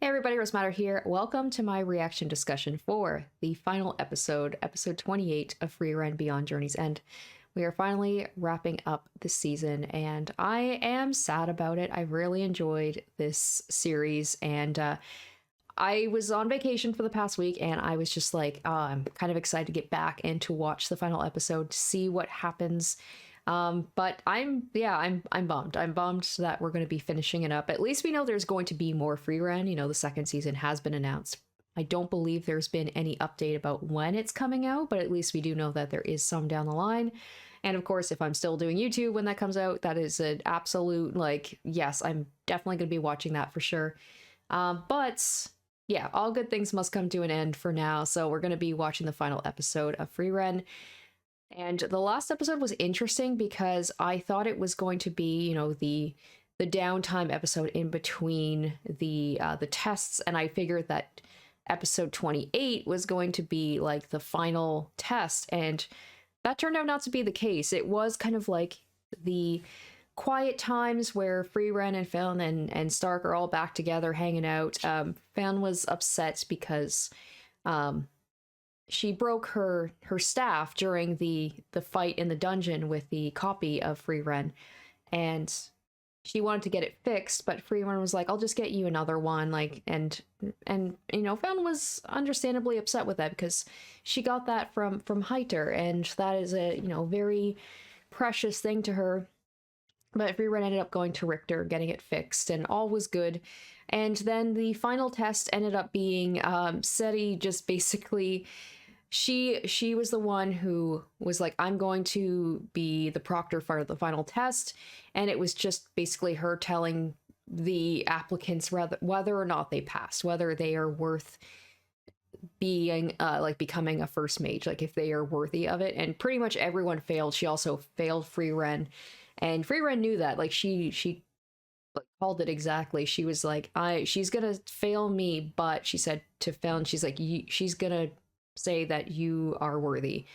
Hey everybody, Rose Matter here. Welcome to my reaction discussion for the final episode, episode 28 of Frieren Beyond Journey's End. We are finally wrapping up the season, and I am sad about it. I've really enjoyed this series, and I was on vacation for the past week, and I was just like, I'm kind of excited to get back and to watch the final episode to see what happens. But I'm bummed. I'm bummed that we're going to be finishing it up. At least we know there's going to be more Frieren. You know, the second season has been announced. I don't believe there's been any update about when it's coming out, but at least we do know that there is some down the line. And of course, if I'm still doing YouTube when that comes out, that is an absolute, like, yes, I'm definitely going to be watching that for sure. But yeah, all good things must come to an end for now. So we're going to be watching the final episode of Frieren. And the last episode was interesting because I thought it was going to be, you know, the downtime episode in between the tests, and I figured that episode 28 was going to be like the final test, and that turned out not to be the case. It was kind of like the quiet times where Frieren and Feln and Stark are all back together hanging out. Feln was upset because she broke her staff during the fight in the dungeon with the copy of Frieren, and she wanted to get it fixed, but Frieren was like, I'll just get you another one, like, and you know, Feln was understandably upset with that because she got that from Heiter, and that is a, you know, very precious thing to her. But Frieren ended up going to Richter, getting it fixed, and all was good. And then the final test ended up being Serie just basically, she was the one who was like, I'm going to be the proctor for the final test, and it was just basically her telling the applicants whether or not they passed, whether they are worth being like becoming a first mage, like if they are worthy of it. And pretty much everyone failed. She also failed Frieren, and Frieren knew that. Like she like called it exactly. She was like, she's gonna fail me, but she said to Feln, she's like, she's gonna say that you are worthy.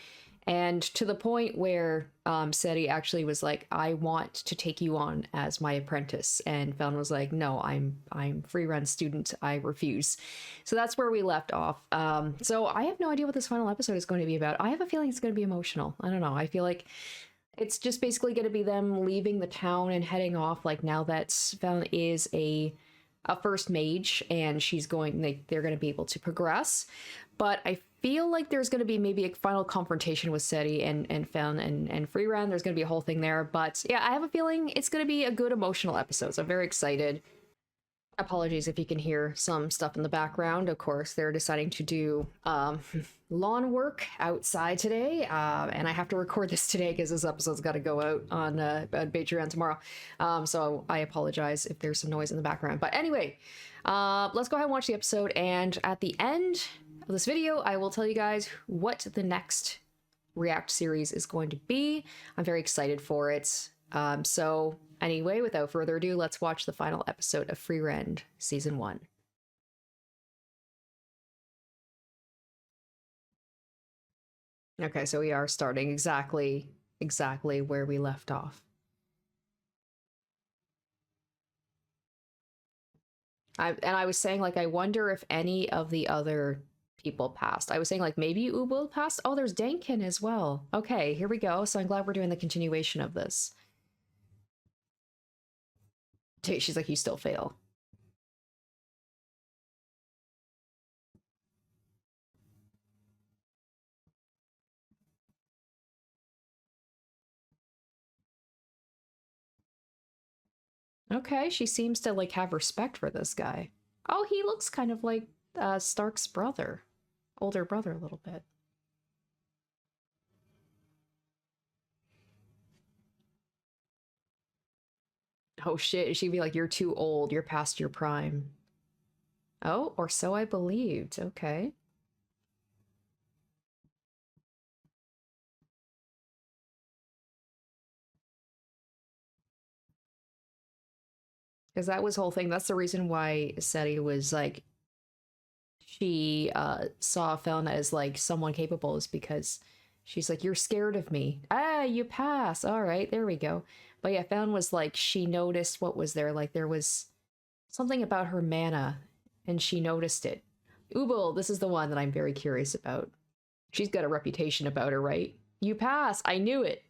And to the point where Serie actually was like, I want to take you on as my apprentice. And Feln was like, no, I'm Frieren student, I refuse. So that's where we left off. So I have no idea what this final episode is going to be about. I have a feeling it's going to be emotional. I don't know. I feel like it's just basically going to be them leaving the town and heading off, like, now that Feln is a first mage and she's going, they're going to be able to progress. But I feel like there's going to be maybe a final confrontation with Serie and Feln and Frieren. There's going to be a whole thing there. But yeah, I have a feeling it's going to be a good emotional episode. So I'm very excited. Apologies if you can hear some stuff in the background. Of course, they're deciding to do lawn work outside today, and I have to record this today because this episode's got to go out on Patreon tomorrow. So I apologize if there's some noise in the background. But anyway, let's go ahead and watch the episode, and at the end of this video, I will tell you guys what the next React series is going to be. I'm very excited for it. So anyway, without further ado, let's watch the final episode of Frieren Season 1. Okay, so we are starting exactly where we left off. I was saying, like, I wonder if any of the other people passed. I was saying, like, maybe Ubu passed. Oh, there's Dankin as well. Okay, here we go. So I'm glad we're doing the continuation of this. She's like, you still fail. Okay, she seems to, like, have respect for this guy. Oh, he looks kind of like Stark's brother. Older brother a little bit. Oh shit, she'd be like, you're too old, you're past your prime. Oh, or so I believed. Okay. Because that was whole thing. That's the reason why Seti was like, she saw Felna as like someone capable, is because she's like, you're scared of me. Ah, you pass. All right, there we go. But yeah, Feln was like, she noticed what was there. Like, there was something about her mana and she noticed it. Ubel, this is the one that I'm very curious about. She's got a reputation about her, right? You pass. I knew it.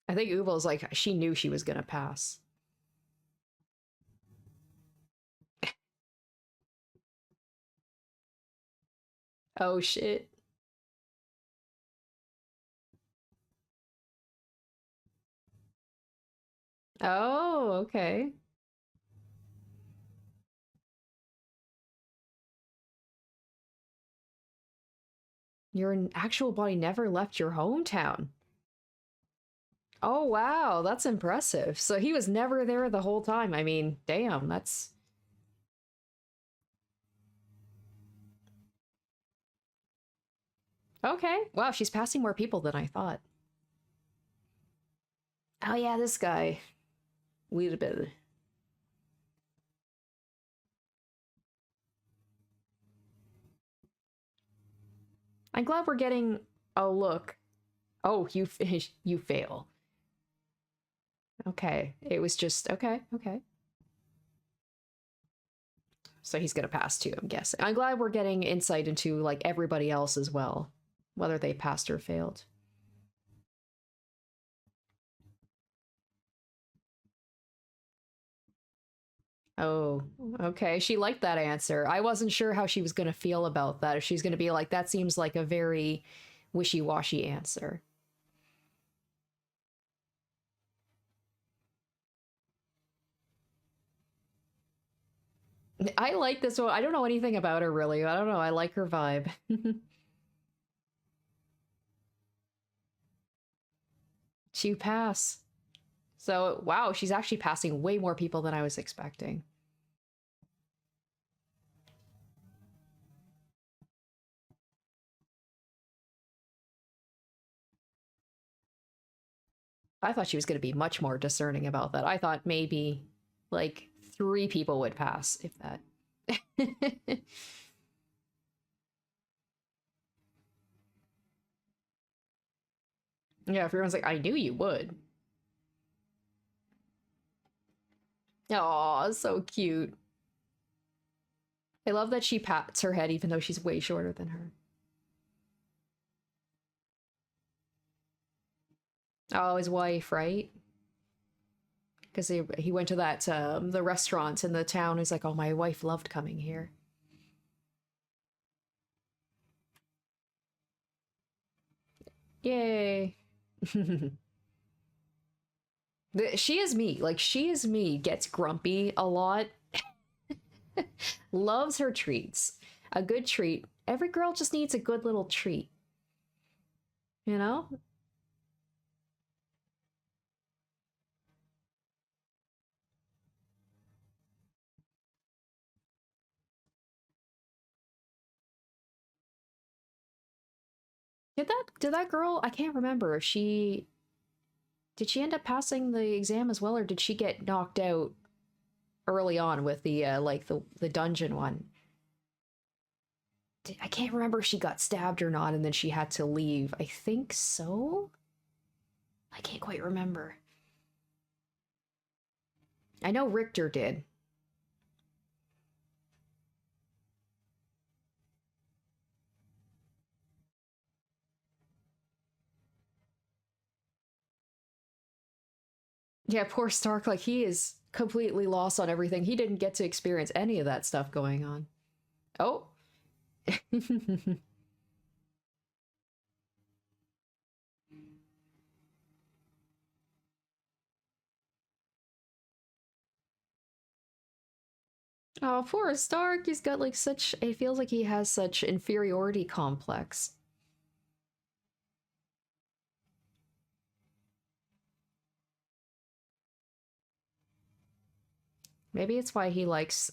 I think Ubel's like, she knew she was gonna pass. Oh, shit. Oh, okay. Your actual body never left your hometown. Oh, wow. That's impressive. So he was never there the whole time. I mean, damn, that's. Okay. Wow, she's passing more people than I thought. Oh, yeah, this guy. Little bit. I'm glad we're getting a look. Oh, you finish. You fail. Okay. It was just. Okay, okay. So he's gonna pass too, I'm guessing. I'm glad we're getting insight into like everybody else as well, whether they passed or failed. Oh, okay. She liked that answer. I wasn't sure how she was gonna feel about that. If she's gonna be like, that seems like a very wishy-washy answer. I like this one. I don't know anything about her really. I don't know. I like her vibe. She pass. So, wow, she's actually passing way more people than I was expecting. I thought she was going to be much more discerning about that. I thought maybe like 3 people would pass, if that. Yeah, everyone's like, I knew you would. Oh, so cute. I love that she pats her head even though she's way shorter than her. Oh, his wife, right? Because he went to that the restaurant in the town. He's like, oh, my wife loved coming here. Yay. She is me. Like, she is me. Gets grumpy a lot. Loves her treats. A good treat. Every girl just needs a good little treat. You know? Did that girl? I can't remember if she did she end up passing the exam as well, or did she get knocked out early on with the like the dungeon one? I can't remember if she got stabbed or not, and then she had to leave. I think so. I can't quite remember. I know Richter did. Yeah, poor Stark. Like he is completely lost on everything. He didn't get to experience any of that stuff going on. Oh. Oh, poor Stark. He's got like such. It feels like he has such inferiority complex. Maybe it's why he likes.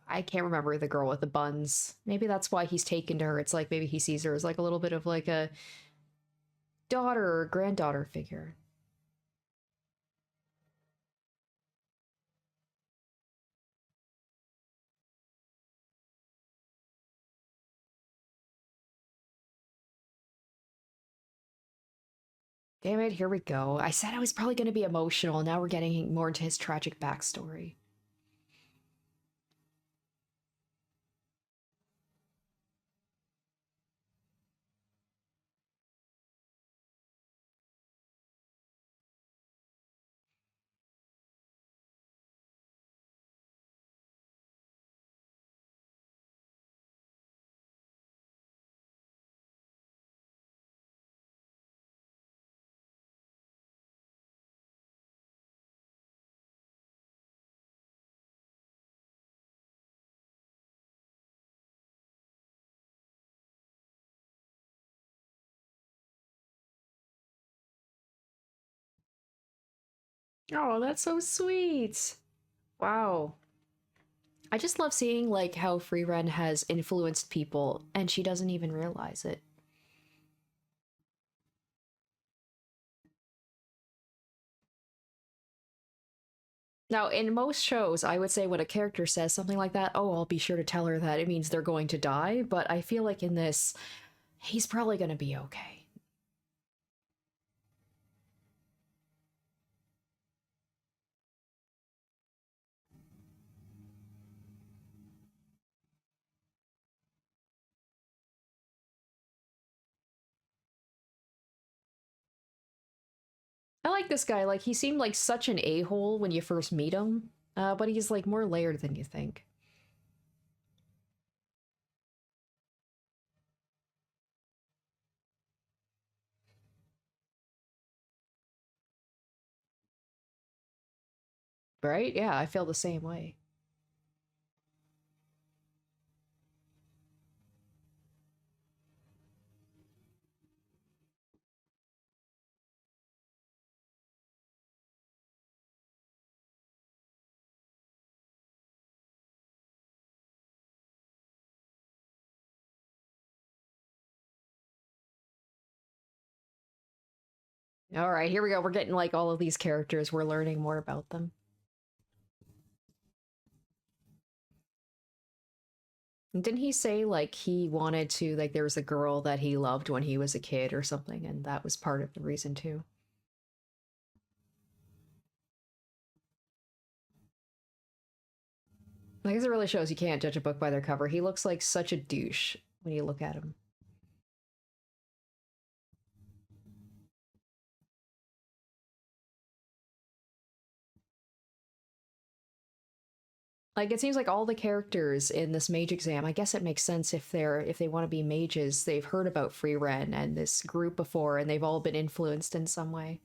I can't remember the girl with the buns. Maybe that's why he's taken to her. It's like maybe he sees her as like a little bit of like a daughter or granddaughter figure. Damn it, here we go. I said I was probably going to be emotional. Now we're getting more into his tragic backstory. Oh, that's so sweet. Wow. I just love seeing like how Frieren has influenced people and she doesn't even realize it. Now, in most shows, I would say when a character says something like that, oh, I'll be sure to tell her that it means they're going to die, but I feel like in this, he's probably going to be okay. I like this guy. Like, he seemed like such an a-hole when you first meet him, but he's like more layered than you think. Right? Yeah, I feel the same way. All right, here we go. We're getting like all of these characters. We're learning more about them. Didn't he say like he wanted to like there was a girl that he loved when he was a kid or something, and that was part of the reason too? I guess it really shows you can't judge a book by their cover. He looks like such a douche when you look at him. Like it seems like all the characters in this mage exam, I guess it makes sense if they want to be mages, they've heard about Frieren and this group before and they've all been influenced in some way.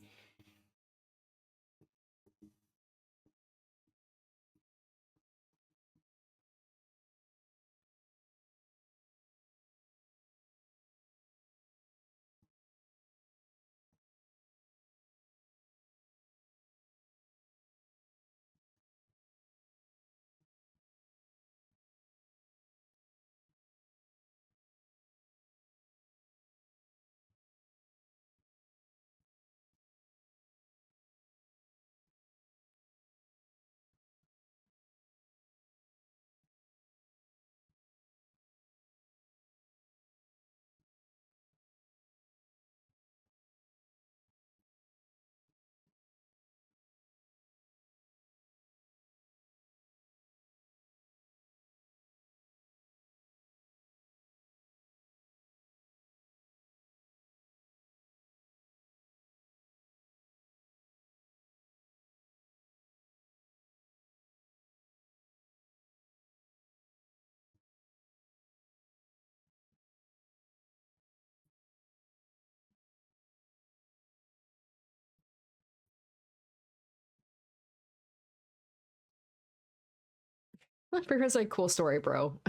Frieren's like cool story, bro.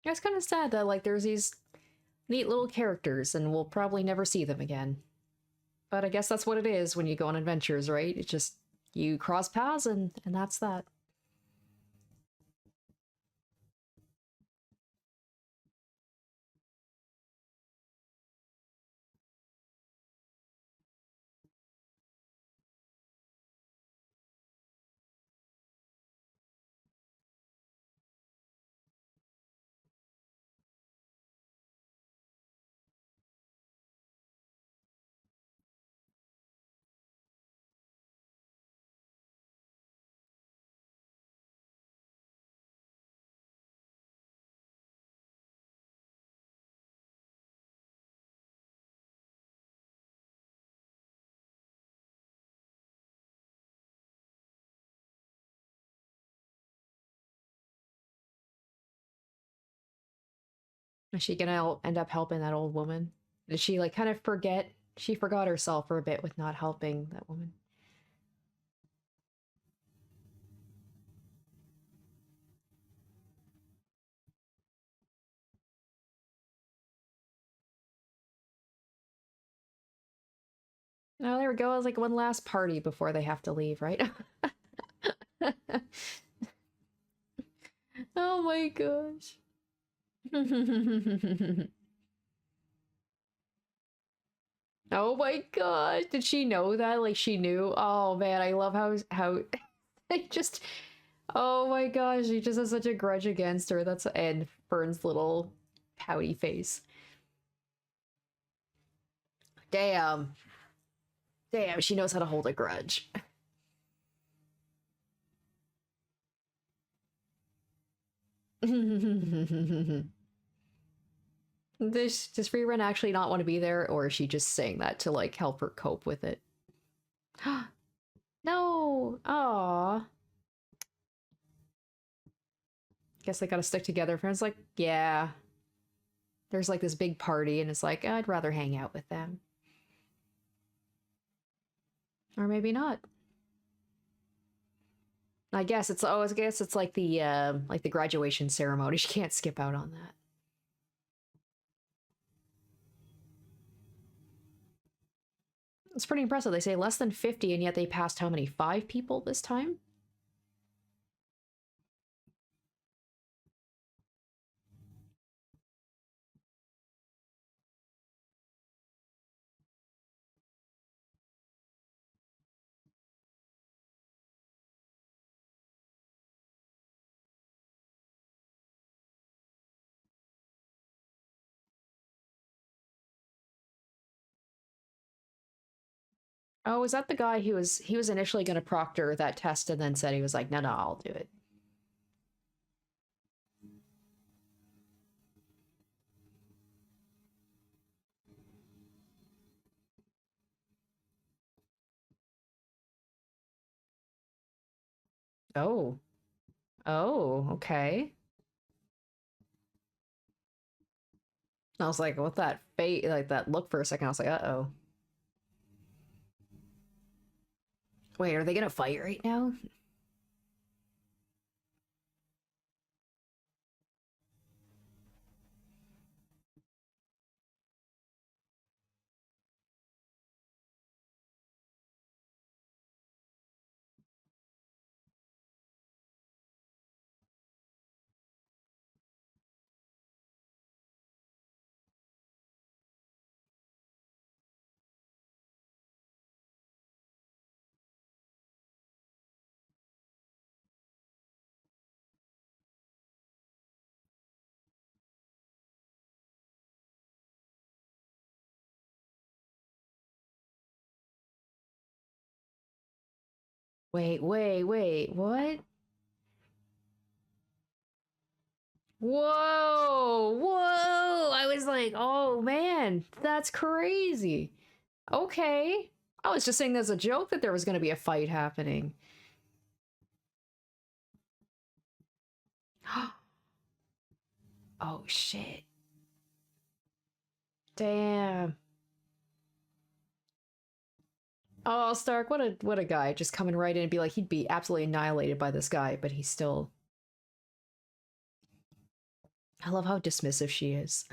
It's kind of sad that like there's these neat little characters and we'll probably never see them again. But I guess that's what it is when you go on adventures, right? It's just you cross paths and that's that. Is she gonna end up helping that old woman? Did she like kind of forget? She forgot herself for a bit with not helping that woman. Oh, there we go. It was like one last party before they have to leave, right? Oh my gosh. Oh my gosh. Did she know that? Like she knew? Oh man, I love how it just oh my gosh, he just has such a grudge against her. That's and Fern's little pouty face. Damn. Damn, she knows how to hold a grudge. Does Frieren actually not want to be there, or is she just saying that to like help her cope with it? No. Aw. Guess they gotta stick together. Friends like, yeah. There's like this big party, and it's like, I'd rather hang out with them. Or maybe not. I guess it's oh, I guess it's like the graduation ceremony. She can't skip out on that. It's pretty impressive. They say less than 50, and yet they passed how many? 5 people this time? Oh, is that the guy who was he was initially going to proctor that test and then said he was like, no, no, I'll do it. Oh, oh, okay. I was like, what that fate like that look for a second. I was like, uh-oh. Wait, are they gonna fight right now? Wait, what? Whoa! I was like, oh man, that's crazy. Okay. I was just saying there's a joke that there was gonna be a fight happening. Oh shit. Damn. Oh, Stark, what a guy. Just coming right in and be like he'd be absolutely annihilated by this guy, but he's still I love how dismissive she is.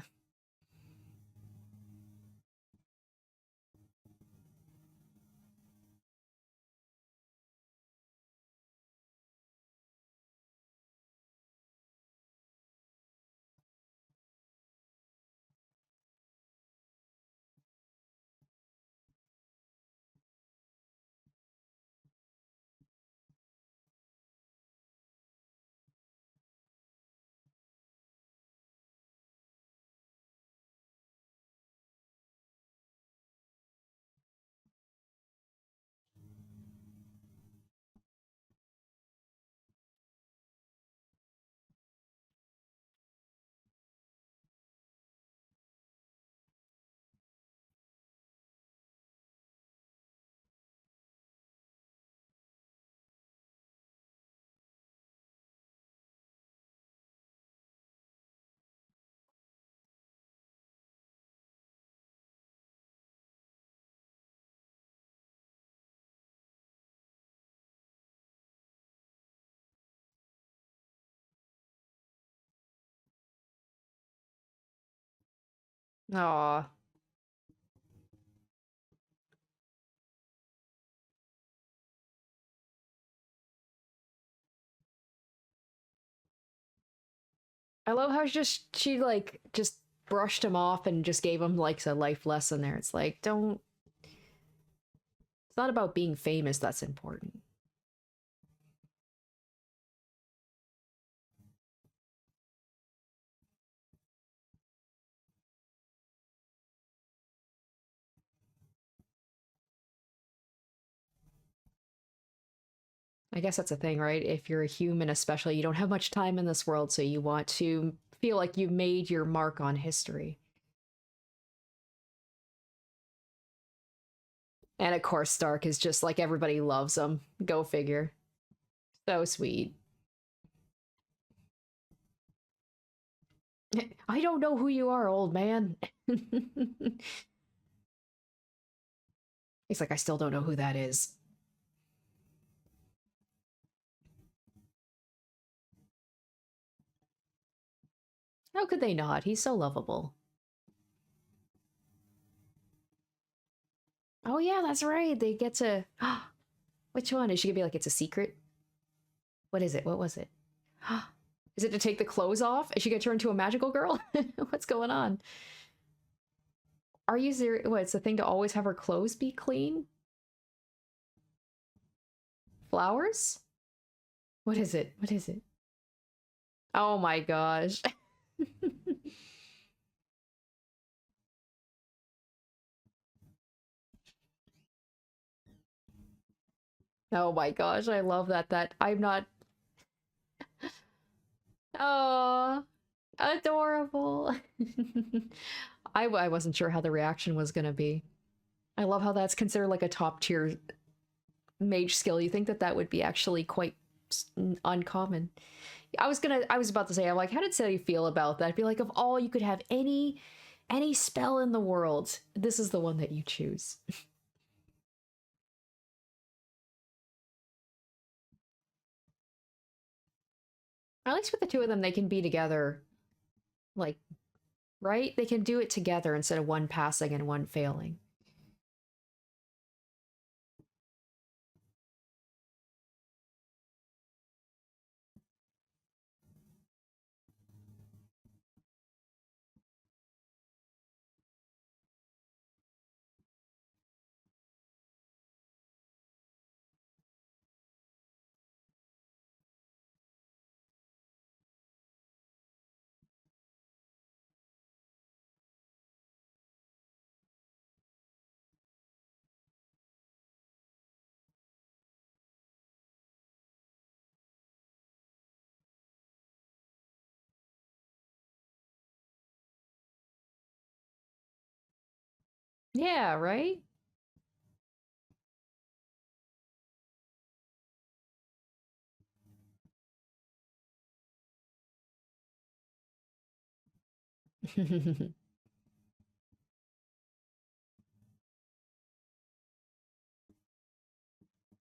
Aw. I love how she like just brushed him off and just gave him like a life lesson there. It's like, don't, it's not about being famous that's important. I guess that's a thing, right? If you're a human, especially, you don't have much time in this world, so you want to feel like you've made your mark on history. And of course, Stark is just like everybody loves him. Go figure. So sweet. I don't know who you are, old man. He's like, I still don't know who that is. How could they not? He's so lovable. Oh, yeah, that's right. They get to. Which one? Is she gonna be like, it's a secret? What is it? What was it? Is it to take the clothes off? Is she gonna turn into a magical girl? What's going on? Are you serious? What, it's the thing to always have her clothes be clean? Flowers? What is it? What is it? Oh my gosh. Oh my gosh, I love that. That I'm not. Oh, adorable. I wasn't sure how the reaction was gonna be. I love how that's considered like a top tier mage skill. You think that that would be actually quite uncommon. I was about to say, I'm like, how did Serie feel about that? I'd be like, of all you could have any spell in the world, this is the one that you choose. At least with the two of them, they can be together, like, right? They can do it together instead of one passing and one failing. Yeah, right?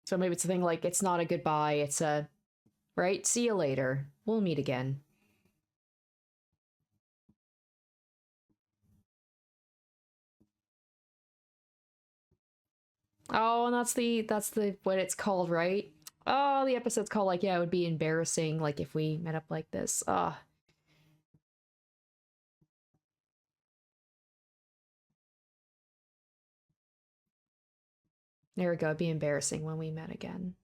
So maybe it's a thing like it's not a goodbye, it's a right, see you later. We'll meet again. Oh, and that's the what it's called, right? Oh, the episode's called like, yeah, it would be embarrassing like if we met up like this. Ah, oh, there we go. It'd be embarrassing when we met again.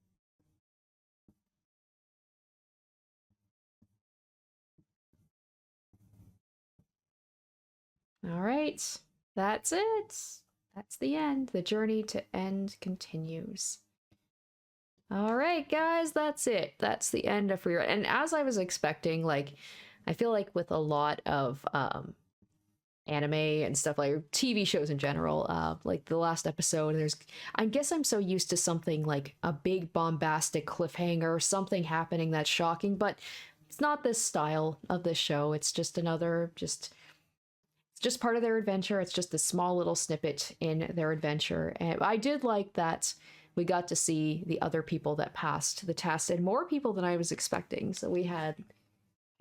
All right. That's it. That's the end. The journey to end continues. All right, guys, that's it. That's the end of Frieren. And as I was expecting, like, I feel like with a lot of anime and stuff like TV shows in general, like the last episode, there's, I guess I'm so used to something like a big bombastic cliffhanger, something happening that's shocking, but it's not this style of this show. It's just another, just it's just part of their adventure. It's just a small little snippet in their adventure. And I did like that we got to see the other people that passed the test and more people than I was expecting. So we had,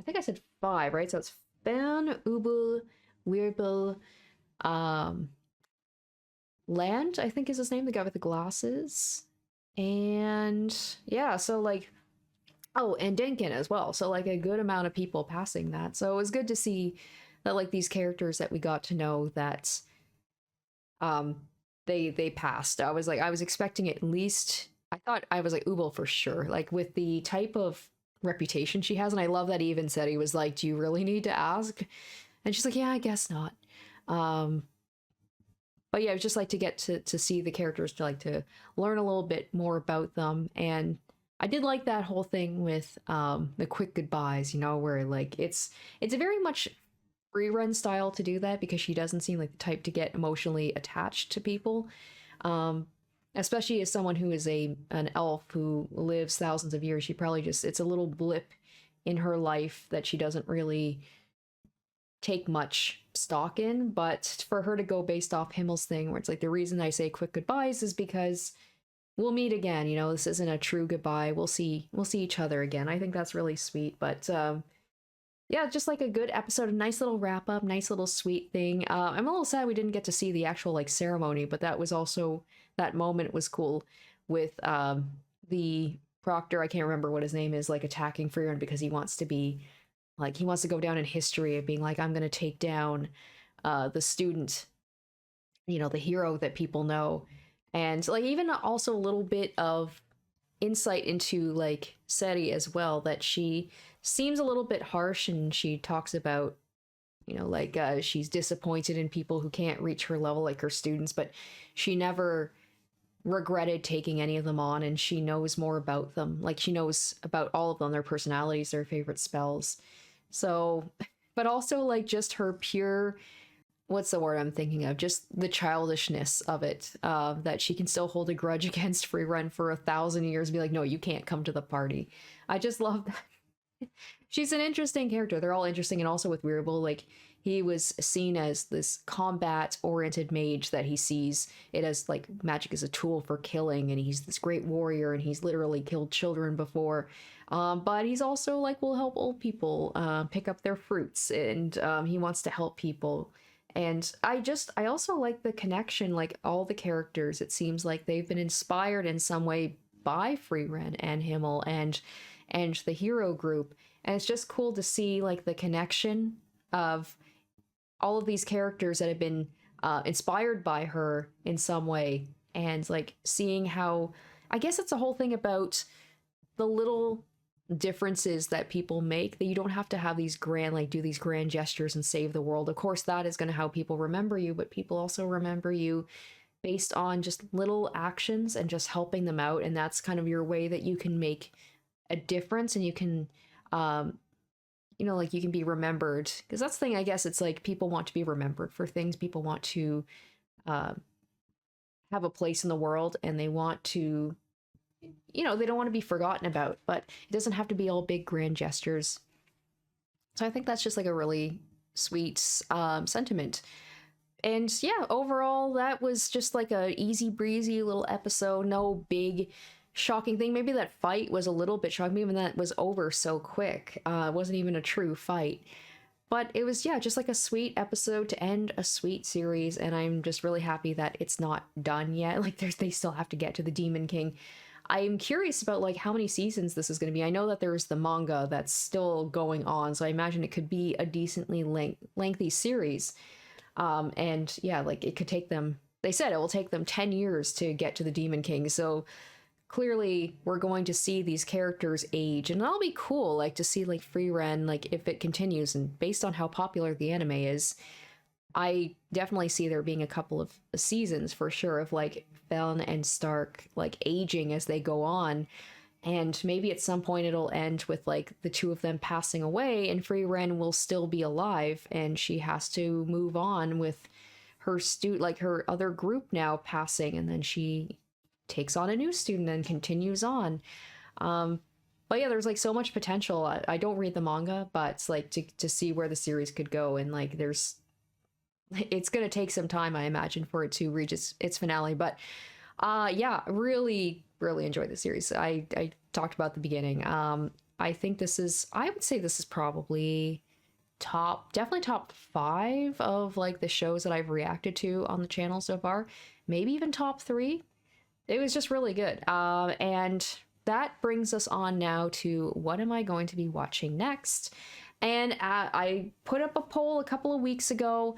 I think I said five, right? So it's Fan, Ubu, Weirbil um Land, I think is his name, the guy with the glasses. And yeah, so like, oh, and Dinkin as well. So like a good amount of people passing that. So it was good to see that like these characters that we got to know that um they passed. I was expecting at least, I thought I was like Ubel for sure. Like with the type of reputation she has, and I love that he even said, he was like, "Do you really need to ask?" And she's like, "Yeah, I guess not." Um but yeah, I would just like to get to see the characters, to like to learn a little bit more about them. And I did like that whole thing with the quick goodbyes, you know, where like it's a very much rerun style to do that, because she doesn't seem like the type to get emotionally attached to people. Um Especially as someone who is an elf who lives thousands of years, she probably just, it's a little blip in her life that she doesn't really take much stock in. But for her to go based off Himmel's thing, where it's like, the reason I say quick goodbyes is because we'll meet again, you know, this isn't a true goodbye, we'll see each other again. I think that's really sweet. But yeah, just like a good episode, a nice little wrap up, nice little sweet thing. I'm a little sad we didn't get to see the actual like ceremony, but that was also, that moment was cool with the proctor, I can't remember what his name is, like attacking Frieren because he wants to be like, he wants to go down in history of being like, I'm going to take down the student, you know, the hero that people know. And like even also a little bit of insight into like Serie as well, that she seems a little bit harsh, and she talks about, you know, like she's disappointed in people who can't reach her level, like her students, but she never regretted taking any of them on, and she knows more about them. Like she knows about all of them, their personalities, their favorite spells. So, but also like just her pure, what's the word I'm thinking of? Just the childishness of it. That she can still hold a grudge against Frieren for 1,000 years and be like, no, you can't come to the party. I just love that. She's an interesting character. They're all interesting, and also with Weirable, like he was seen as this combat-oriented mage that he sees it as like magic as a tool for killing, and he's this great warrior, and he's literally killed children before. But he's also like will help old people pick up their fruits, and he wants to help people. And I also like the connection, like all the characters. It seems like they've been inspired in some way by Frieren and Himmel and the hero group. And it's just cool to see like the connection of all of these characters that have been inspired by her in some way, and like seeing how, I guess it's a whole thing about the little differences that people make, that you don't have to have these grand, like do these grand gestures and save the world. Of course that is going to how people remember you, but people also remember you based on just little actions and just helping them out. And that's kind of your way that you can make a difference, and you can um you know, like you can be remembered, because that's the thing, I guess. It's like people want to be remembered for things, people want to uh, have a place in the world, and they want to, you know, they don't want to be forgotten about, but it doesn't have to be all big grand gestures. So I think that's just like a really sweet sentiment. And yeah, overall that was just like a easy breezy little episode, no big shocking thing. Maybe that fight was a little bit shocking, even that was over so quick. It wasn't even a true fight, but it was, yeah, just like a sweet episode to end a sweet series. And I'm just really happy that it's not done yet. Like they still have to get to the Demon King. I'm curious about like how many seasons this is going to be. I know that there's the manga that's still going on, so I imagine it could be a decently lengthy series. And yeah, like it could take them, they said it will take them 10 years to get to the Demon King. So clearly we're going to see these characters age, and that'll be cool, like to see like Frieren, like if it continues. And based on how popular the anime is, I definitely see there being a couple of seasons for sure of like Feln and Stark like aging as they go on. And maybe at some point it'll end with like the two of them passing away, and Frieren will still be alive, and she has to move on with her like her other group now passing, and then she takes on a new student and continues on. Um, but yeah, there's like so much potential. I don't read the manga, but it's like to see where the series could go, and like there's, it's gonna take some time, I imagine, for it to reach its finale. But yeah, really enjoyed the series. I talked about the beginning. I think this is, I would say this is probably definitely top 5 of like the shows that I've reacted to on the channel so far. Maybe even top 3. It was just really good. And that brings us on now to what am I going to be watching next? And I put up a poll a couple of weeks ago,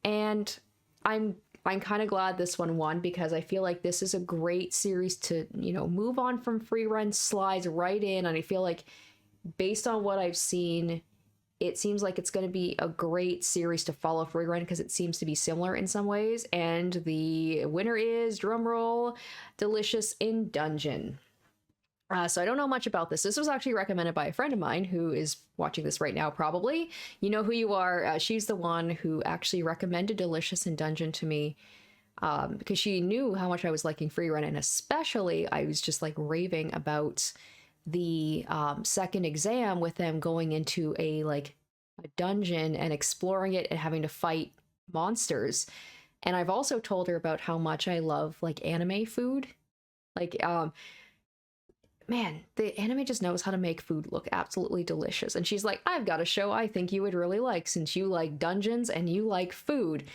and I'm kind of glad this one won, because I feel like this is a great series to, you know, move on from. Frieren slides right in, and I feel like based on what I've seen, it seems like it's going to be a great series to follow Frieren, because it seems to be similar in some ways. And the winner is, drumroll, Delicious in Dungeon. So I don't know much about this. This was actually recommended by a friend of mine who is watching this right now, probably. You know who you are. She's the one who actually recommended Delicious in Dungeon to me, because she knew how much I was liking Frieren, and especially I was just like raving about the second exam with them going into a dungeon and exploring it and having to fight monsters. And I've also told her about how much I love like anime food. Like man, the anime just knows how to make food look absolutely delicious. And she's like, I've got a show I think you would really like, since you like dungeons and you like food.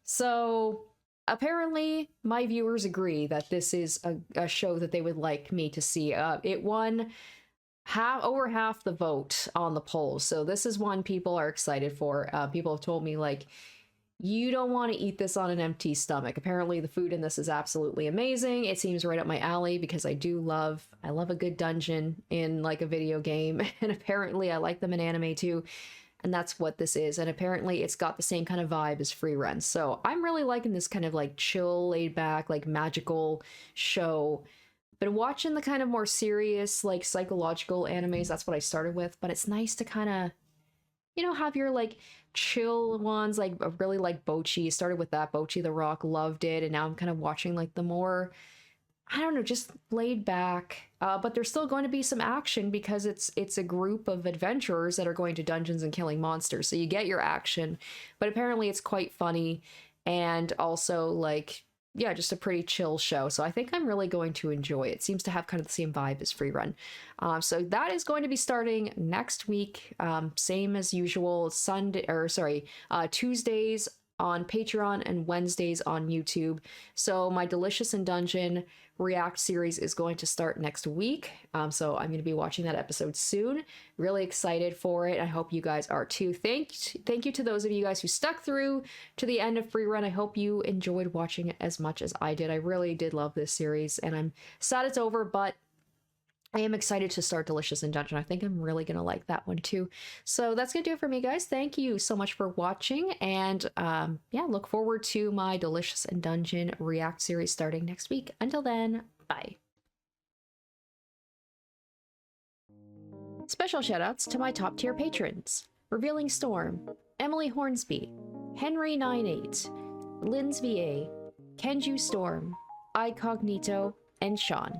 So apparently my viewers agree that this is a show that they would like me to see. It won over half the vote on the poll. So this is one people are excited for. People have told me, like, you don't want to eat this on an empty stomach. Apparently the food in this is absolutely amazing. It seems right up my alley, because I love a good dungeon in like a video game. And apparently I like them in anime too. And that's what this is. And apparently it's got the same kind of vibe as Frieren. So I'm really liking this kind of like chill, laid back, like magical show. Been watching the kind of more serious, like psychological animes. That's what I started with. But it's nice to kind of, you know, have your like chill ones. Like I really like Bocchi. Started with that. Bocchi the Rock, loved it. And now I'm kind of watching like the more, I don't know, just laid back. But there's still going to be some action, because it's a group of adventurers that are going to dungeons and killing monsters. So you get your action, but apparently it's quite funny, and also like, yeah, just a pretty chill show. So I think I'm really going to enjoy it. It seems to have kind of the same vibe as Frieren. So that is going to be starting next week. Same as usual, Tuesdays on Patreon and Wednesdays on YouTube. So my Delicious in Dungeon React series is going to start next week. So I'm going to be watching that episode soon. Really excited for it. I hope you guys are too. Thank you to those of you guys who stuck through to the end of Frieren. I hope you enjoyed watching it as much as I did. I really did love this series, and I'm sad it's over, but I am excited to start Delicious in Dungeon. I think I'm really going to like that one too. So that's going to do it for me, guys. Thank you so much for watching. And yeah, look forward to my Delicious in Dungeon React series starting next week. Until then, bye. Special shoutouts to my top tier patrons: Revealing Storm, Emily Hornsby, Henry98, Linz VA, Kenju Storm, iCognito, and Sean.